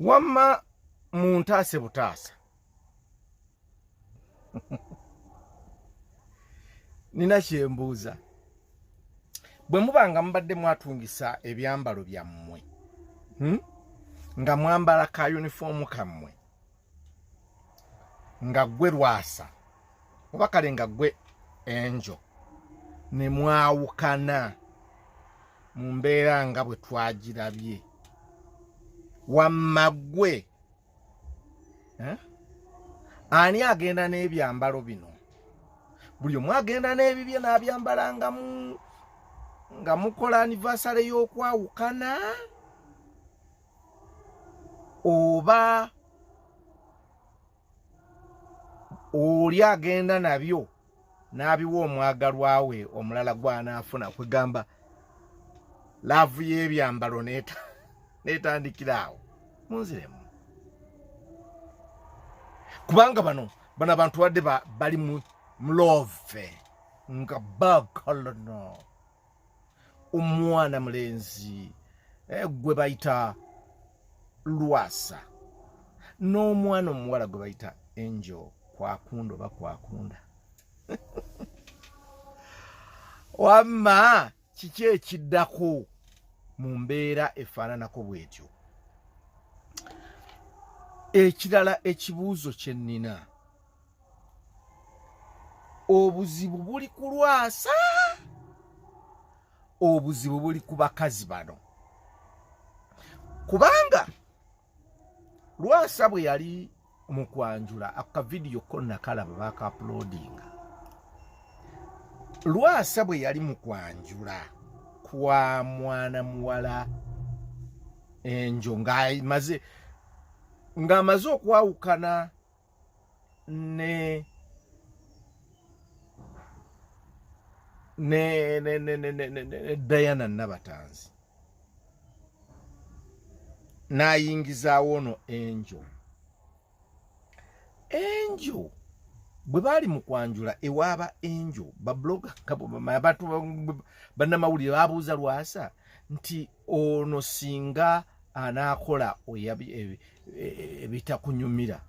Wamma muntaase butaasa. Nina kyembuuza. Bwe mubanga mubadde mwatungisa ebyambalo byammwe, nga mwambala ka uniform kammwe, nga gwe Lwasa oba kale nga gwe Enjo, ne mwawukana mu mbeera nga bwe twagirabye, wamma gwe ani agenda n'ebyambalo bino? Buli omu agenda n'ebibye n'abyambala nga mukola anniversary y'okwawukana, oba oli agenda nabyo n'abiwa omwagalwa we omulala gw'anaafuna, kwegamba laavu y'ebyambalo n'etandikira awo. Munziremu. Kubanga bano abantu wadde bali mu love nga bakolono. Omwana mulenzi gwe bayita Lwasa n'omwana omuwala gwe bayita Enjo, kwakunda oba kwakunda. Wamma kiki ekiddako mu mbeera efaananako bw'etyo? Ekirala ekibuuzo kye nnina, obuzibu buli ku Lwasa, obuzibu buli ku bakazi bano? Kubanga Lwasa bwe yali mu kwanjula, akavidiyo konna kalaba baaka uploadinga. Lwasa bwe yali mu kwanjula kwa mwana muwala Enjo ng'amaze okwawukana ne Diana Nabatanzi, n'ayingizaawo ono Enjo. Enjo bwe baali mu kwanjula ewaaba Enjo, babloga abantu bannamawulire babuuza Lwasa nti ono singa anaakola ebitakunyumira,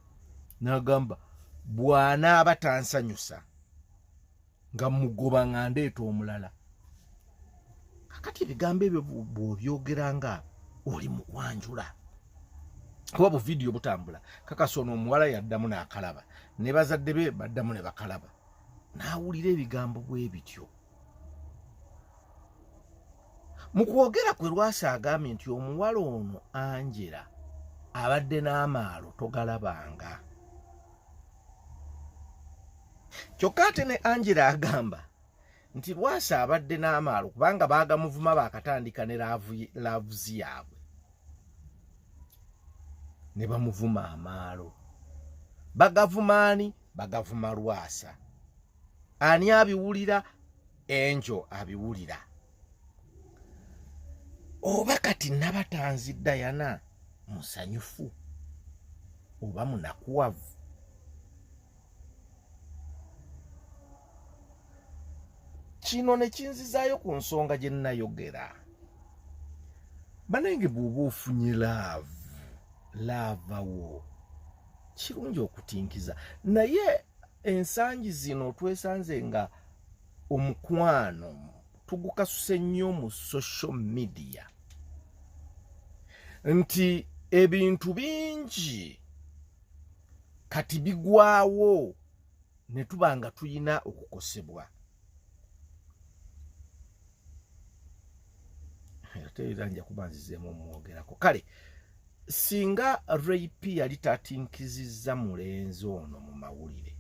n'agamba bw'anaaba tansanyusa nga mugoba nga ndeeta omulala. Kakati ebigambo ebyo bw'obyogera nga oli mu kwanjula, kuba bu vidiyo butambula, kakasa ono omuwala yaddamu n'akalaba, ne bazadde be baddamu ne bakalaba, n'awulira ebigambo bwe bityo. Mu kwogera kwe Lwasa agambye nti omuwala ono Angela abadde n'amaalo togalabanga. Kyokka ate ne Angela agamba nti Lwasa abadde n'amaalo kubanga baagamuvuma baakatandika ne laavuzi yaabwe, ne bamuvuma amaalo. Bagavuma ani? Bagavuma Lwasa. Ani abiwulira? Enjo abiwulira. Oba kati Nabatanzi Diana musanyufu oba munakuwavu? Kino ne kinzizaayo ku nsonga gye nnayogera. Banenge bw'oba ofunye laavawo kirungi okutinkiza, naye ensangi zino twesanze nga omukwano tugukasuse nnyo mu social media, nti ebintu bingi kati bigwawo ne tuba nga tuyina okukosebwa. Ate era nja kuba nzizeemu omwogerako. Kale singa rape yali tatinkizizza mulenzi ono mu mawulire,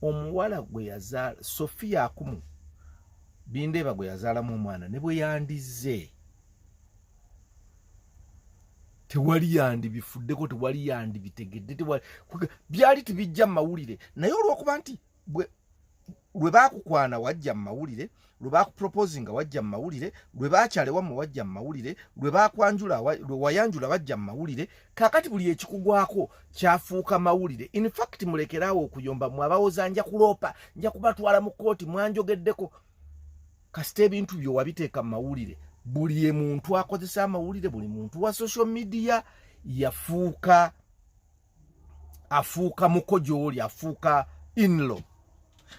omuwala gwe yazaala Sofia akumu Bindeeba gwe yazaalamu omwana ne bwe yandize, tewali yandibifuddeko, tewali yandibitegedde, byali tibijja mu mawulire. Naye olw'okuba nti lwe baakukwana wajja mu mawulire, lwe baakuproposinga wajja mu mawulire, lwe baakyalewa mu wajja mu mawulire, lwe baakwanjula lwe wayanjula wajja mu mawulire, kaakati buli ekikugwako kyafuuka mawulire. In fact mulekeraawo okuyomba, mwabawoza nja kuloopa, nja kubatwala mu kkooti, mwanjogeddeko. Kasita ebintu byo wabiteeka mu mawulire, buli muntu akozesa amawulire, buli muntu wa social media afuuka mukojo oli, afuuka inlo,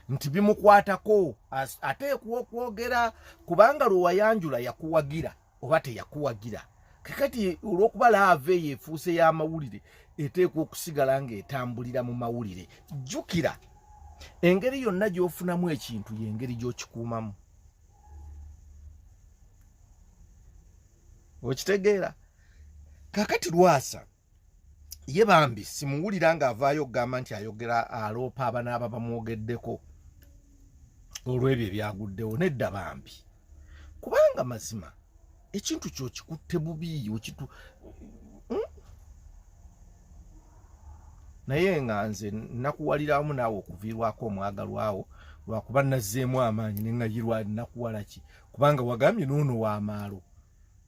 nti bimukwatako ateekwa okwogera, kubanga lwewayanjula yakuwagira oba teyakuwagira. Kakati olw'okuba laave eyo efuuse y'amawulire eteekwa okusigala ng'etambulira mu mawulire. Jjukira, engeri yonna gy'ofunamu ekintu y'engeri gy'okikuumamu. Okitegeera? Kakati Lwasa ye bambi simuwulira ng'avaayo okugamba nti ayogera aloopa abanaaba bamwogeddeko olw'ebyo ebyaguddewo. Nedda bambi, kubanga mazima ekintu kyo kikutte bubi naye nga nze nakuwaliramu naawe okuviirwako omwagalwawo lwakuba nazzeemu amaanyi neŋŋayirwa nakuwala ki, kubanga wagambye n'ono w'amaalo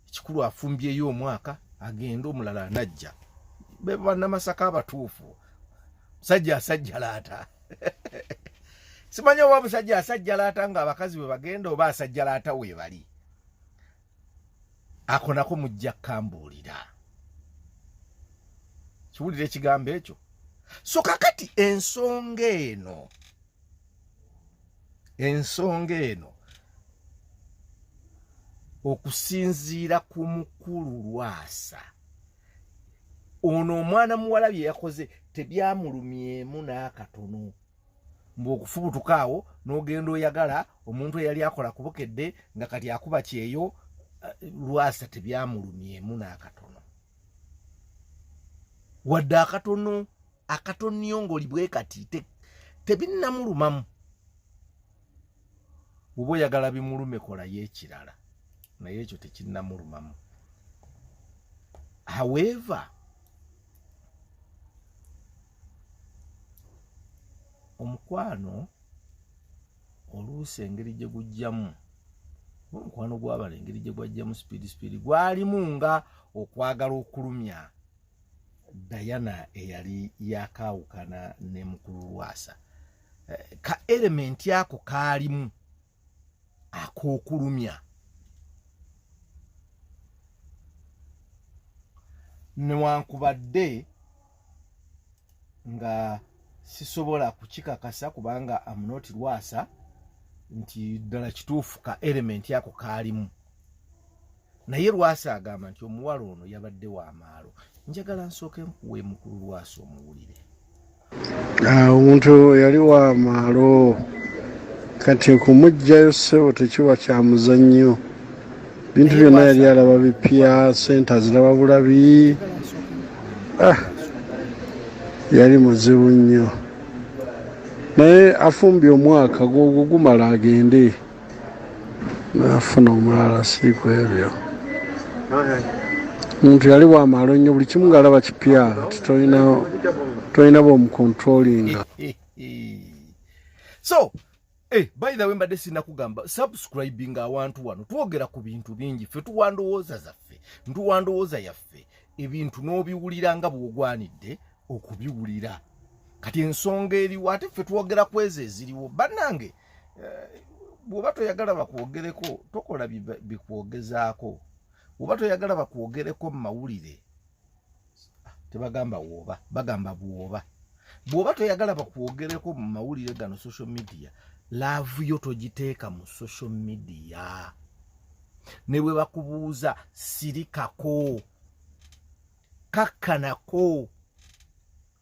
ekikulu afumbyeyo omwaka agenda omulala anajja. Be bannamasaka abatuufu, musajja asajjalaata simanya oba musajja asajjalaata ng'abakazi bwe bagenda oba asajjalaata we bali. Ako nako mujja kkambuulira, kiwulira ekigambo ekyo. So kakati ensonga eno okusinziira ku mukulu Lwasa, ono omwana muwala bye yakoze tebyamulumyemu n'akatono. Mbu okufubutuka awo n'ogenda oyagala omuntu eyali akola kubukedde nga kati akuba kyeyo, Lwasa tebyamulumyemu n'akatono. Wadde akatonnyo ng'oli bwe kati tebinnamulumamu. Bw'oba oyagala bimulume kolayo ekirala, naye ekyo tekinnamulumamu. However, omukwano oluusi engeri gye gujjamu, omukwano gw'abala engeri gye gwajjamu sipiidi gwalimu nga okwagala okulumya Diana eyali yakaawukana ne mukulu Lwasa. Ka elementi ako kaalimu ak'okulumya. Newankubadde nga sisobola kukikakasa kubanga I'm not Lwasa nti ddala kituufu ka elementi ako kaalimu. Naye Lwasa agamba nti omuwala ono yabadde w'amaalo. Njagala nsooke nkuwe mukulu Lwasa omuwulire. Omuntu yali w'amaalo, kati okumuggyayo ssebo tekiba kya muzannyo. Bintu byonna yali alaba bipya, sente aziraba bulabi. Yali muzibu nnyo, naye afumbye omwaka gwogwo gumala agende n'afuna omulala. Siiko ebyo, omuntu yali w'amaalo nnyo, buli kimu ng'alaba kipya, tolina b'omukontrolinga. So by the way, mbadde sinakugamba subscribing awantu wano twogera ku bintu bingi, ffe tuwandowooza zaffe, ntuwandowooza yaffe, ebintu n'obiwulira nga bw'ogwanidde okubiwulira. Kati ensonga eriwo ate ffe twogera ku ezo eziriwo. Bannange, bw'oba toyagala bakwogereko tokola bikwogezaako. Bw'oba toyagala bakwogereko mu mawulire tebagamba wooba, bagamba bw'oba. Bw'oba toyagala bakwogereko mu mawulire gano social media, laavu yo togiteeka mu social media. Ne bwe bakubuuza sirikako, kakkanako,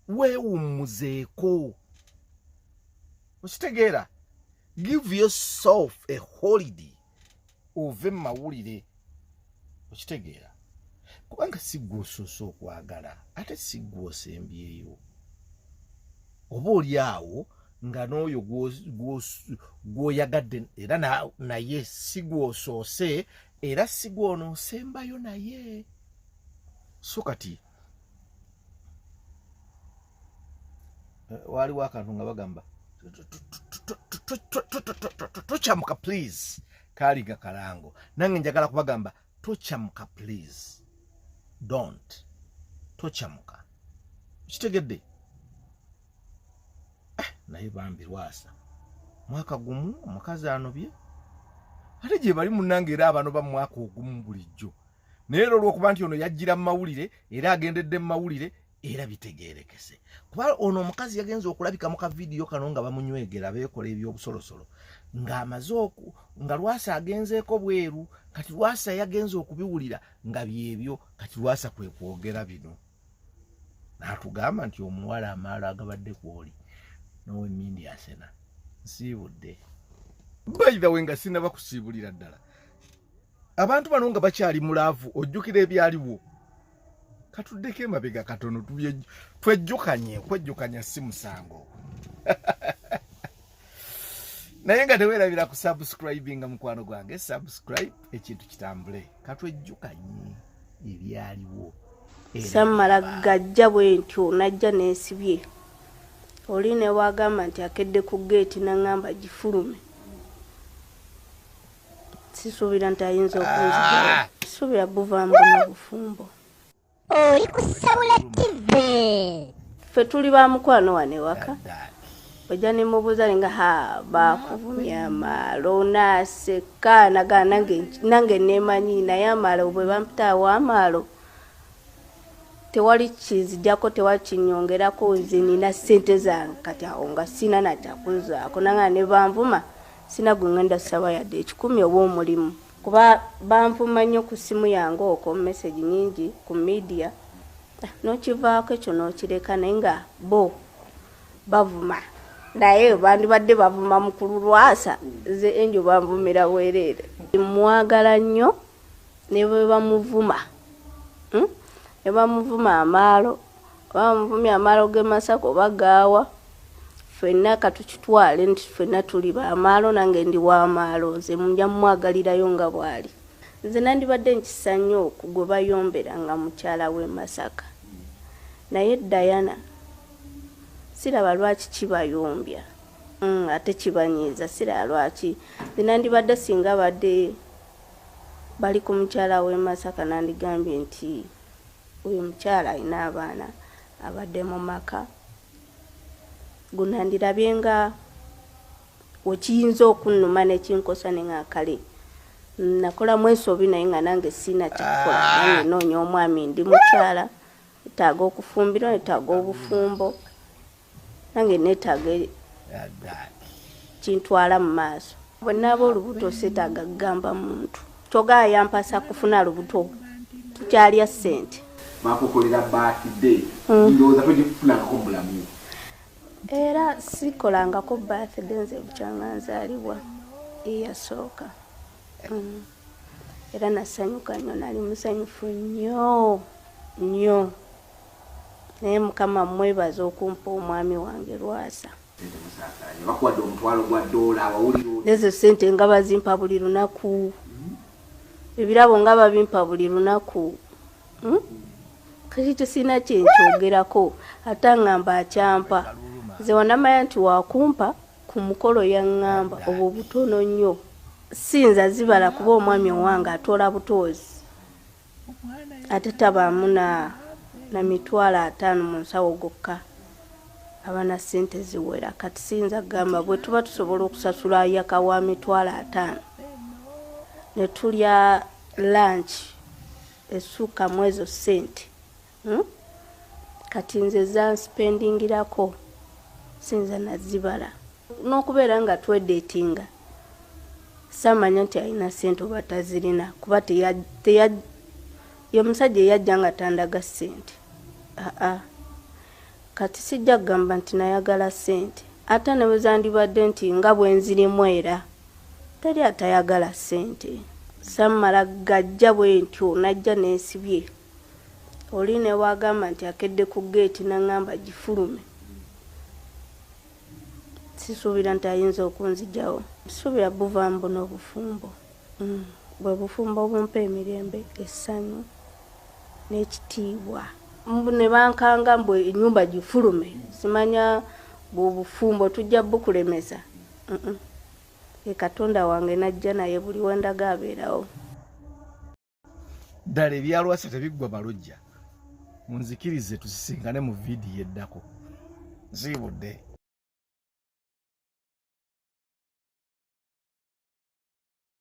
weewummuzeeko. Okitegeera? Give yourself a holiday ove mu mawulire. Okitegeera? Kubanga si gwe osoose okwagala, ate si gwe osembyeyo. Oba oli awo nga n'oyo gw'oyagadde era naye si gwe osoose, era si gwe onoosembayo naye. So kati waliwo akantu nga bagamba tochamuka please, kaali gakalango. Nange njagala kubagamba tochamuka please, don't tochamuka. Kitegedde? Naye bambi Lwasa mwaka gumu omukazi anobye. ate gye bali munnange era abano bamwaka ogumu bulijjo naye olw'okuba nti ono yajjira mu mawulire era agendedde mu mawulire era bitegeerekese kuba ono omukazi yagenza okulabika mu kavidiyo kano nga bamunywegera beekola ebyobusolosolo ng'amaze nga Lwasa agenzeeko bweru kati Lwasa yagenza okubiwulira nga byebyo kati Lwasa kwe kwogera bino n'atugamba nti omuwala amaalo agabadde kwoli nowe mindi asena nsiibudde bayira we nga sinaba kusiibulira ddala abantu bano nga bakyali mulaavu ojjukira ebyaliwo katuddeko emabega katono kwejjukanya si musango naye nga teweerabira ku subscribinga mukwano gwange subscribe ekintu kitambule katwejjukanye ebyaliwo sammala gajja bwe ntyo najja neesibye oli ne wagamba nti akedde ku geeti n'angamba gifulume sisuubira nti ayinza okunzigala sisuubira buvambo n'obufumbo oli ku Sabula TV ffe tuli ba mukwano wane waka ojja ne mubuuza nga bakuvumya amaalo naaseka nange neemanyi naye amaalo bwe bampitaawo amaalo tewali kizijjako tewali kinyongerako nze nina ssente zange kati awo nga sina nakyakuzaako nanga ne banvuma sina gwe ngenda ssaba yadde 10 oba omulimu kuba banvuma nnyo ku simu yange okwo message nyingi ku media n'okivaako ekyo n'okireka naye nga bo bavuma naye bandibadde bavuma mukulu Lwasa ze enjo banvumira bwereere mwagala nnyo ne bwe bamuvuma ebamuvuma amaalo bamuvumya amaalo ge Masaka oba gaawa ffenna katukitwale nti ffenna tuli ba amaalo nange ndi wa amaalo nze mujja mwagalirayo nga bwali nze nandibadde nkisa nnyo gwe bayombera nga mukyala w'e Masaka naye Diana siraba lwaki kibayombya ate kibanyiiza siraba lwaki nze nandibadde singa badde bali ku mukyala w'e Masaka nandigambye nti uyu mukyala alina abaana abadde mu maka gunandirabye nga wekiyinza okunnuma nekinkosa ne nga kale nakola mwesobi naye nga nange sina kyakukola nange noonya omwami ndi mukyala etaaga okufumbirwa etaaga obufumbo nange neetaaga kintwala mu maaso bwe naaba olubuto seetaaga kugamba muntu kyogaa yampasa kufuna lubuto tukyalya ssente bakukolera birthday ndowooza togifunangako mulamu era sikolangako birthday nze bukyanga nzaalibwa eyasooka era nasanyuka nnyo nali musanyufu nnyo nnyo naye Mukama mwebaza okumpa omwami wange Lwasa bakuwadde omutwalo gwa $1 awawuliro ezo ssente nga bazimpa buli lunaku ebirabo nga babimpa buli lunaku kati tesina kyenkyogerako ate ngamba akyampa nze wanamanya nti wakumpa ku mukolo yaŋŋamba obwo butono nnyo sinza zibala kuba omwami owange atoola butoozi ate tabaamu na $50 mu nsawo gokka abana ssente ziwera kati sinza gamba bwe tuba tusobola okusasula yaka wa $50 ne tulya lunch essuuka mu ezo ssente kati nze zanspendingirako sinza nazibala n'okubeera nga twedeetinga samanya nti alina ssente oba tazirina kuba ye musajja eyajja nga tandaga ssente kati sijja kugamba nti nayagala ssente ate ne bwe zandibadde nti nga bwe nzirimu era teri atayagala ssente sammala gajja bwe ntyo najja neesibye oli ne wagamba nti akedde ku geeti n'angamba gifulume sisuubira nti ayinza okunzigyawo sisuubira buvambo n'obufumbo bwe bufumbo bumpa emirembe essanyu n'ekitiibwa ne bankanga mbwe ennyumba gifulume simanya bwobufumbo tujja bukulemeza Katonda wange najja naye buli wendaga abeerawo ddala ebya Lwasa tebiggwa malojja munzikirize tusisinkane mu vidiyo eddako nsiibudde